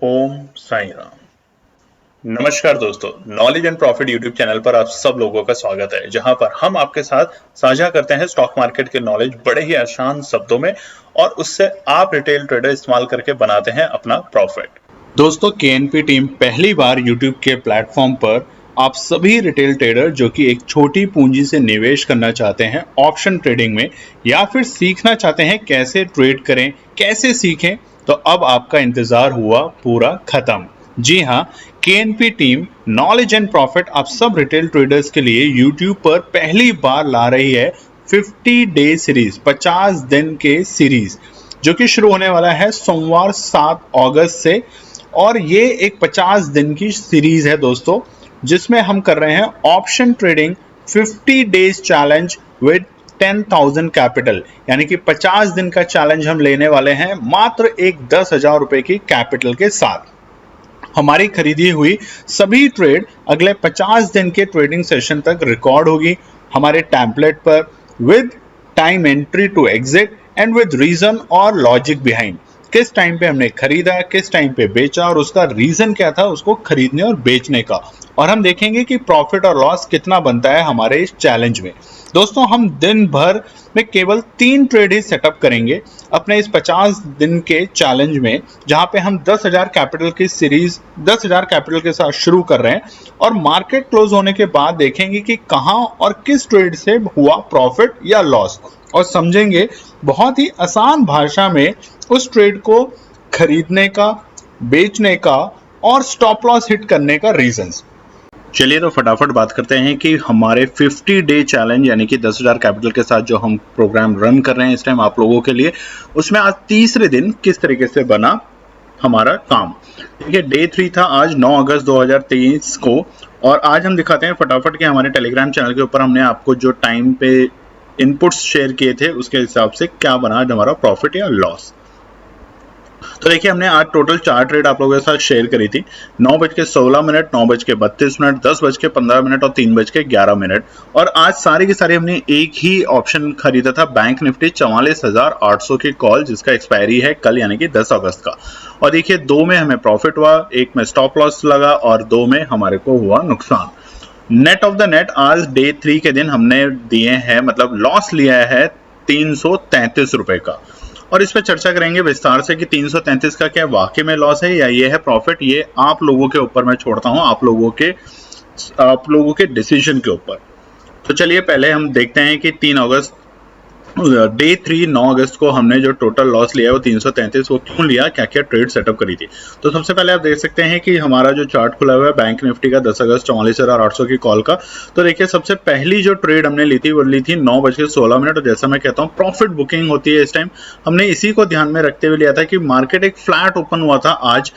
ओम साई राम। नमस्कार दोस्तों, knowledge and profit YouTube channel पर आप सब लोगों का स्वागत है, जहां पर हम आपके साथ साझा करते हैं स्टॉक मार्केट के नॉलेज बड़े ही आसान शब्दों में और उससे आप रिटेल ट्रेडर इस्तेमाल करके बनाते हैं अपना प्रॉफिट। दोस्तों, केएनपी टीम पहली बार यूट्यूब के प्लेटफॉर्म पर आप सभी रिटेल ट्रेडर जो कि एक छोटी पूंजी से निवेश करना चाहते हैं ऑप्शन ट्रेडिंग में या फिर सीखना चाहते हैं कैसे ट्रेड करें, कैसे सीखें, तो अब आपका इंतजार हुआ पूरा खत्म। जी हाँ, KNP team knowledge and profit आप सब रिटेल ट्रेडर्स के लिए यूट्यूब पर पहली बार ला रही है 50 डे सीरीज, 50 दिन के सीरीज, जो कि शुरू होने वाला है सोमवार 7 अगस्त से। और ये एक 50 दिन की सीरीज है दोस्तों, जिसमें हम कर रहे हैं option trading 50 days challenge with 10,000 capital, यानी कि 50 दिन का चैलेंज हम लेने वाले हैं मात्र एक 10,000 रुपए की कैपिटल के साथ। हमारी खरीदी हुई सभी ट्रेड अगले 50 दिन के ट्रेडिंग सेशन तक रिकॉर्ड होगी हमारे टेम्पलेट पर with time entry to exit and with reason और लॉजिक बिहाइंड। किस टाइम पे हमने खरीदा, किस टाइम पे बेचा और उसका रीजन क्या था उसको खरीदने और बेचने का, और हम देखेंगे कि प्रॉफिट और लॉस कितना बनता है हमारे इस चैलेंज में। दोस्तों, हम दिन भर में केवल 3 ट्रेड ही सेटअप करेंगे अपने इस 50 दिन के चैलेंज में, जहां पे हम 10,000 कैपिटल की सीरीज 10,000 कैपिटल के साथ शुरू कर रहे हैं और मार्केट क्लोज होने के बाद देखेंगे कि कहां और किस ट्रेड से हुआ प्रॉफिट या लॉस, और समझेंगे बहुत ही आसान भाषा में उस ट्रेड को खरीदने का, बेचने का और स्टॉप लॉस हिट करने का रीजंस। चलिए तो फटाफट बात करते हैं कि हमारे 50 डे चैलेंज यानी कि 10,000 कैपिटल के साथ जो हम प्रोग्राम रन कर रहे हैं इस टाइम आप लोगों के लिए, उसमें आज तीसरे दिन किस तरीके से बना हमारा काम। देखिए, डे 3 था आज 9 अगस्त 2023 को, और आज हम दिखाते हैं फटाफट कि हमारे टेलीग्राम चैनल के ऊपर हमने आपको जो टाइम पे इनपुट्स शेयर किए थे उसके हिसाब से क्या बना आज हमारा प्रॉफिट या लॉस। तो देखिए, हमने आज टोटल 4 ट्रेड आप लोगों के साथ शेयर करी थी। 9:16, 9:32, 10:15 और 3:11। और आज सारी की सारी हमने एक ही ऑप्शन खरीदा था, बैंक निफ्टी 44,800 की कॉल, जिसका एक्सपायरी है कल यानी कि 10 अगस्त का। और देखिए, 2 में हमें प्रॉफिट हुआ, 1 में स्टॉप लॉस लगा और 2 में हमारे को हुआ नुकसान। नेट ऑफ द नेट आज डे 3 के दिन हमने दिए हैं, मतलब लॉस लिया है 333 रुपए का। और इस पर चर्चा करेंगे विस्तार से कि 333 का क्या वाकई में लॉस है या ये है प्रॉफिट। ये आप लोगों के ऊपर मैं छोड़ता हूं, आप लोगों के डिसीजन के ऊपर। तो चलिए पहले हम देखते हैं कि 3 अगस्त डे 3 9 अगस्त को हमने जो टोटल लॉस लिया है वो 333, वो क्यों लिया, क्या क्या ट्रेड सेटअप करी थी। तो सबसे पहले आप देख सकते हैं कि हमारा जो चार्ट खुला हुआ है बैंक निफ्टी का 10 अगस्त 44,800 की कॉल का। तो देखिए, सबसे पहली जो ट्रेड हमने ली थी वो ली थी 9:16। और जैसा मैं कहता हूँ प्रॉफिट बुकिंग होती है इस टाइम, हमने इसी को ध्यान में रखते हुए लिया था कि मार्केट एक फ्लैट ओपन हुआ था आज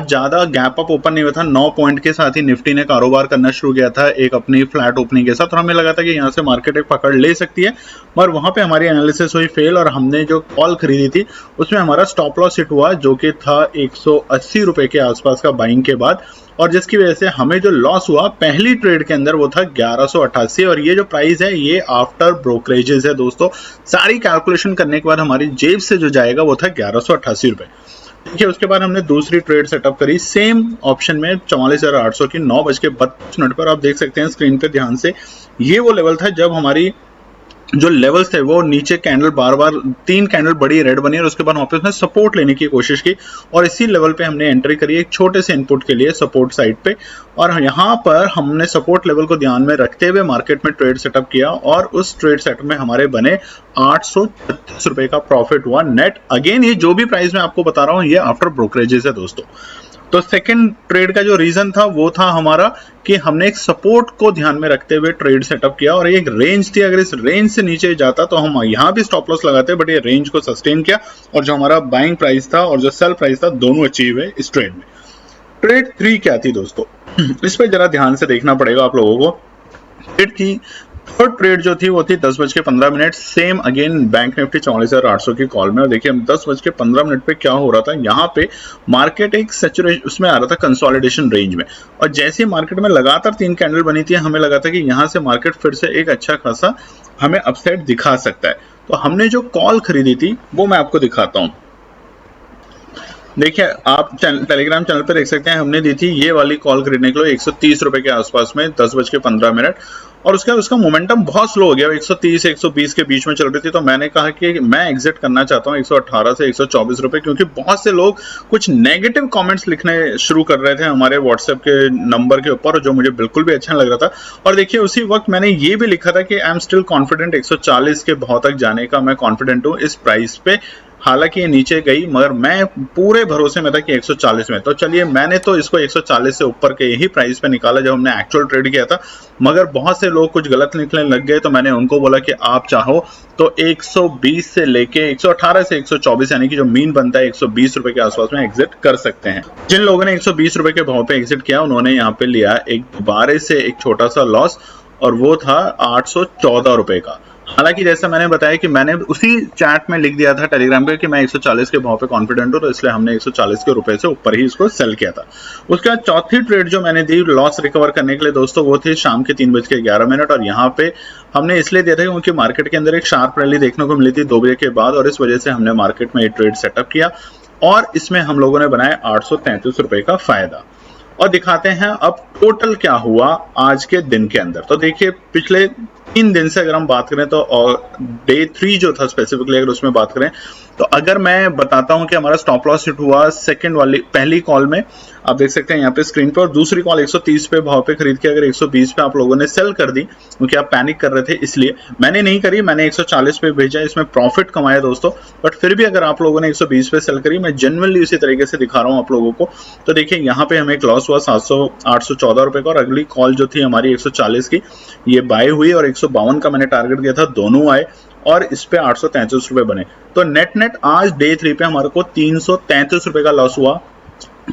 ज्यादा गैप अप ओपन नहीं हुआ था। 9 पॉइंट के साथ ही निफ्टी ने कारोबार करना शुरू किया था एक अपनी फ्लैट ओपनिंग के साथ, और हमें लगा था कि यहाँ से मार्केट एक पकड़ ले सकती है, मगर वहां पे हमारी एनालिसिस हुई फेल और हमने जो कॉल खरीदी थी उसमें हमारा स्टॉप लॉस हिट हुआ, जो कि था 180 रुपए के आसपास का बाइंग के बाद, और जिसकी वजह से हमें जो लॉस हुआ पहली ट्रेड के अंदर वो था 1188। और ये जो प्राइस है ये आफ्टर ब्रोकरेजेस है दोस्तों, सारी कैलकुलेशन करने के बाद हमारी जेब से जो जाएगा वो था 1188 रुपए। देखिए, उसके बाद हमने दूसरी ट्रेड सेटअप करी सेम ऑप्शन में 44,800 की 9:32 पर। आप देख सकते हैं स्क्रीन पे ध्यान से, ये वो लेवल था जब हमारी जो लेवल्स थे वो नीचे कैंडल बार 3 कैंडल बड़ी रेड बनी और उसके बाद वापस में सपोर्ट लेने की कोशिश की, और इसी लेवल पे हमने एंट्री करी एक छोटे से इनपुट के लिए सपोर्ट साइड पे। और यहाँ पर हमने सपोर्ट लेवल को ध्यान में रखते हुए मार्केट में ट्रेड सेटअप किया, और उस ट्रेड सेटअप में हमारे बने 836 रुपए का प्रॉफिट हुआ नेट। अगेन, ये जो भी प्राइस मैं आपको बता रहा हूँ ये आफ्टर ब्रोकरेजेस है दोस्तों। तो सेकंड ट्रेड का जो रीजन था वो था हमारा कि हमने एक सपोर्ट को ध्यान में रखते हुए ट्रेड सेटअप किया, और एक रेंज थी, अगर इस रेंज से नीचे जाता तो हम यहाँ भी स्टॉप लॉस लगाते, बट ये रेंज को सस्टेन किया, और जो हमारा बाइंग प्राइस था और जो सेल प्राइस था दोनों अचीव है इस ट्रेड में। ट्रेड 3 क्या थी दोस्तों, इस पर जरा ध्यान से देखना पड़ेगा आप लोगों को। ट्रेड की थर्ड ट्रेड जो थी वो थी 10:15, सेम अगेन बैंक निफ्टी 44,800 की कॉल में। और देखिए, हम 10:15 पे क्या हो रहा था, यहाँ पे मार्केट एक सैचुरेशन उसमें आ रहा था कंसोलिडेशन रेंज में, और जैसे मार्केट में लगातार 3 कैंडल बनी थी हमें लगा था कि यहाँ से मार्केट फिर से एक अच्छा खासा हमें अपसाइड दिखा सकता है। तो हमने जो कॉल खरीदी थी वो मैं आपको दिखाता हूँ। देखिए आप टेलीग्राम चैनल पर देख सकते हैं, हमने दी थी ये वाली कॉल खरीदने के लिए 130 रुपए के आसपास में 10:15, और उसका मोमेंटम बहुत स्लो हो गया, 130 120 के बीच में चल रही थी। तो मैंने कहा कि मैं एग्जिट करना चाहता हूँ 118 से 124 रुपए, क्योंकि बहुत से लोग कुछ नेगेटिव कमेंट्स लिखने शुरू कर रहे थे हमारे व्हाट्सएप के नंबर के ऊपर, जो मुझे बिल्कुल भी अच्छा लग रहा था। और देखिए उसी वक्त मैंने ये भी लिखा था कि आई एम स्टिल कॉन्फिडेंट 140 के भाव तक जाने का मैं कॉन्फिडेंट हूँ इस प्राइस पे। हालांकि ये नीचे गई, मगर मैं पूरे भरोसे में था कि 140 में। तो चलिए मैंने तो इसको 140 से ऊपर के यही प्राइस पे निकाला जब हमने एक्चुअल ट्रेड किया था। मगर बहुत से लोग कुछ गलत निकलने लग गए, तो मैंने उनको बोला कि आप चाहो तो 120 से लेके 118 से 124 यानी कि जो मीन बनता है 120 रुपए के आसपास में एग्जिट कर सकते हैं। जिन लोगों ने 120 रुपए के भाव पे एग्जिट किया उन्होंने यहाँ पे लिया एक दोबारे से एक छोटा सा लॉस, और वो था 814 रुपए का। हालांकि जैसा मैंने बताया कि मैंने उसी चैट में लिख दिया था टेलीग्राम पे कि मैं 140 के भाव पे कॉन्फिडेंट हूं, तो इसलिए हमने 140 के रुपए से ऊपर ही इसको सेल किया था। उसके बाद चौथी ट्रेड जो मैंने दी लॉस रिकवर करने के लिए दोस्तों, वो थी शाम के 3:11, और यहाँ पे हमने इसलिए दिया था क्योंकि मार्केट के अंदर एक शार्प रैली देखने को मिली थी 2 बजे के बाद, और इस वजह से हमने मार्केट में ये ट्रेड सेटअप किया, और इसमें हम लोगों ने बनाया 833 रुपए का फायदा। और दिखाते हैं अब टोटल क्या हुआ आज के दिन के अंदर। तो देखिए पिछले 3 दिन से अगर हम बात करें तो, और डे 3 जो था स्पेसिफिकली अगर उसमें बात करें, तो अगर मैं बताता हूं कि हमारा स्टॉप लॉस हिट हुआ पहली कॉल में, आप देख सकते हैं यहाँ पे स्क्रीन पर, और दूसरी कॉल 130 पे भाव पे खरीद के अगर 120 पे आप लोगों ने सेल कर दी क्योंकि आप पैनिक कर रहे थे, इसलिए मैंने नहीं करी, मैंने 140 पे भेजा, इसमें प्रॉफिट कमाया दोस्तों। बट फिर भी अगर आप लोगों ने 120 पे सेल करी, मैं जेन्युइनली उसी तरीके से दिखा रहा हूँ आप लोगों को। तो देखिए यहाँ पे हमें एक लॉस हुआ 814 रुपए का, और अगली कॉल जो थी हमारी 140 की, ये बाय हुई, और 152 का मैंने टारगेट दिया था, दोनों आए, और इस पे 833 रुपए बने। तो नेट आज डे 3 पे हमारे को 333 रुपए का लॉस हुआ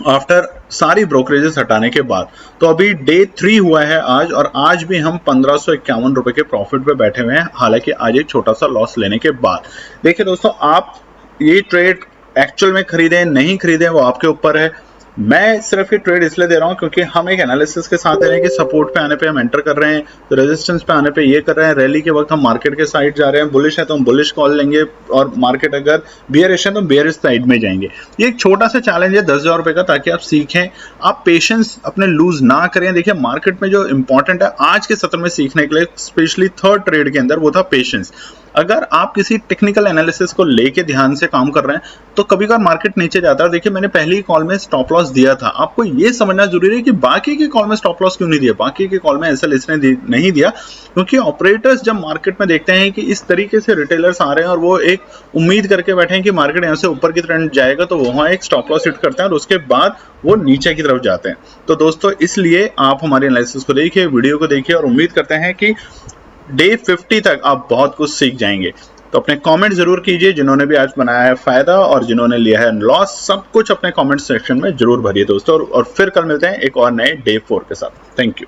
आफ्टर सारी ब्रोकरेजेस हटाने के बाद। तो अभी डे 3 हुआ है आज, और आज भी हम 1551 रुपए के प्रॉफिट पे बैठे हुए हैं, हालांकि आज एक छोटा सा लॉस लेने के बाद। देखिए दोस्तों, आप ये ट्रेड एक्चुअल में खरीदें नहीं खरीदें वो आपके ऊपर है। मैं सिर्फ ये ट्रेड इसलिए दे रहा हूं क्योंकि हम एक एनालिसिस के साथ दे रहे हैं कि सपोर्ट पे आने पे हम एंटर कर रहे हैं, तो रेजिस्टेंस पे आने पे ये कर रहे हैं, रैली के वक्त हम मार्केट के साइड जा रहे हैं, बुलिश है तो हम बुलिश कॉल लेंगे, और मार्केट अगर बियरिश है तो बियरिश साइड में जाएंगे। ये एक छोटा सा चैलेंज है 10,000 रुपए का, ताकि आप सीखें, आप पेशेंस अपने लूज ना करें। देखिए मार्केट में जो इंपॉर्टेंट है आज के सत्र में सीखने के लिए, स्पेशली थर्ड ट्रेड के अंदर, वो था पेशेंस। अगर आप किसी टेक्निकल एनालिसिस को लेके ध्यान से काम कर रहे हैं तो कभी कभार मार्केट नीचे जाता है। देखिए मैंने पहली कॉल में स्टॉप लॉस दिया था, आपको ये समझना जरूरी है कि बाकी की कॉल में स्टॉप लॉस क्यों नहीं दिया, बाकी की कॉल में एसएल इसने नहीं दिया क्योंकि ऑपरेटर्स जब मार्केट में देखते हैं कि इस तरीके से रिटेलर्स आ रहे हैं और वो एक उम्मीद करके बैठे हैं कि मार्केट यहाँ से ऊपर की तरफ जाएगा, तो वहां एक स्टॉप लॉस हिट करते हैं और उसके बाद वो नीचे की तरफ जाते हैं। तो दोस्तों इसलिए आप हमारे एनालिसिस को देखिए, वीडियो को देखिए, और उम्मीद करते हैं कि डे 50 तक आप बहुत कुछ सीख जाएंगे। तो अपने कमेंट जरूर कीजिए, जिन्होंने भी आज बनाया है फायदा और जिन्होंने लिया है लॉस, सब कुछ अपने कमेंट सेक्शन में जरूर भरिए दोस्तों, और फिर कल मिलते हैं एक और नए डे 4 के साथ। Thank you.